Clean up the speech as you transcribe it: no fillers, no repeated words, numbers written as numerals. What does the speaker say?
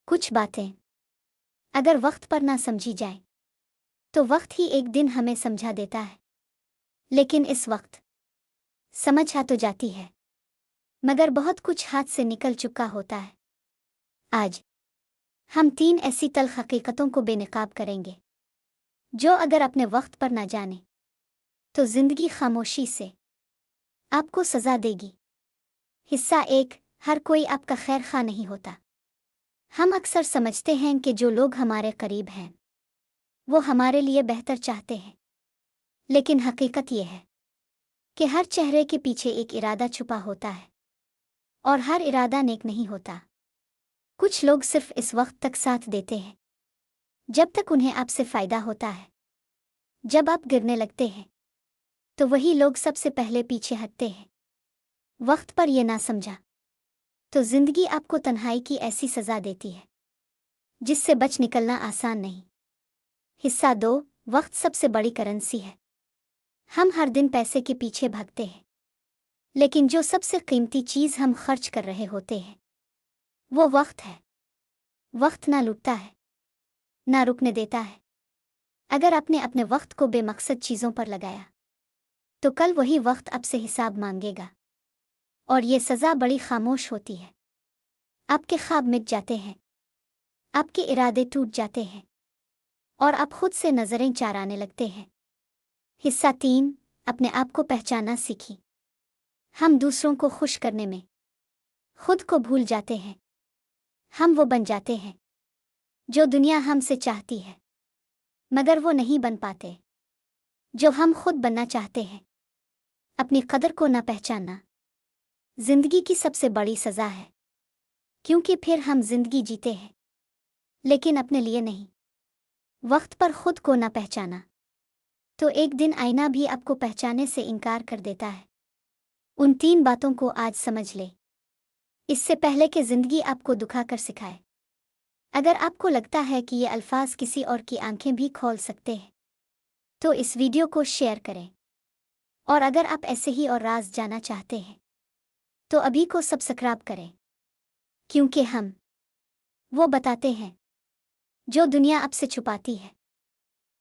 کچھ باتیں اگر وقت پر نہ سمجھی جائیں تو وقت ہی ایک دن ہمیں سمجھا دیتا ہے، لیکن اس وقت سمجھ آ تو جاتی ہے مگر بہت کچھ ہاتھ سے نکل چکا ہوتا ہے۔ آج ہم 3 ایسی تلخ حقیقتوں کو بے نقاب کریں گے جو اگر اپنے وقت پر نہ جانیں تو زندگی خاموشی سے آپ کو سزا دے گی۔ حصہ 1، ہر کوئی آپ کا خیر خواہ نہیں ہوتا۔ ہم اکثر سمجھتے ہیں کہ جو لوگ ہمارے قریب ہیں وہ ہمارے لیے بہتر چاہتے ہیں، لیکن حقیقت یہ ہے کہ ہر چہرے کے پیچھے ایک ارادہ چھپا ہوتا ہے اور ہر ارادہ نیک نہیں ہوتا۔ کچھ لوگ صرف اس وقت تک ساتھ دیتے ہیں جب تک انہیں آپ سے فائدہ ہوتا ہے۔ جب آپ گرنے لگتے ہیں تو وہی لوگ سب سے پہلے پیچھے ہٹتے ہیں۔ وقت پر یہ نہ سمجھا تو زندگی آپ کو تنہائی کی ایسی سزا دیتی ہے جس سے بچ نکلنا آسان نہیں۔ حصہ 2، وقت سب سے بڑی کرنسی ہے۔ ہم ہر دن پیسے کے پیچھے بھاگتے ہیں، لیکن جو سب سے قیمتی چیز ہم خرچ کر رہے ہوتے ہیں وہ وقت ہے۔ وقت نہ لوٹتا ہے، نہ رکنے دیتا ہے۔ اگر آپ نے اپنے وقت کو بے مقصد چیزوں پر لگایا تو کل وہی وقت آپ سے حساب مانگے گا، اور یہ سزا بڑی خاموش ہوتی ہے۔ آپ کے خواب مٹ جاتے ہیں، آپ کے ارادے ٹوٹ جاتے ہیں اور آپ خود سے نظریں چارانے لگتے ہیں۔ حصہ 3، اپنے آپ کو پہچاننا سیکھی۔ ہم دوسروں کو خوش کرنے میں خود کو بھول جاتے ہیں۔ ہم وہ بن جاتے ہیں جو دنیا ہم سے چاہتی ہے، مگر وہ نہیں بن پاتے جو ہم خود بننا چاہتے ہیں۔ اپنی قدر کو نہ پہچاننا زندگی کی سب سے بڑی سزا ہے، کیونکہ پھر ہم زندگی جیتے ہیں لیکن اپنے لیے نہیں۔ وقت پر خود کو نہ پہچانا تو ایک دن آئینہ بھی آپ کو پہچانے سے انکار کر دیتا ہے۔ ان 3 باتوں کو آج سمجھ لے، اس سے پہلے کہ زندگی آپ کو دکھا کر سکھائے۔ اگر آپ کو لگتا ہے کہ یہ الفاظ کسی اور کی آنکھیں بھی کھول سکتے ہیں تو اس ویڈیو کو شیئر کریں، اور اگر آپ ایسے ہی اور راز جانا چاہتے ہیں تو ابھی کو سبسکرائب کریں، کیونکہ ہم وہ بتاتے ہیں جو دنیا آپ سے چھپاتی ہے۔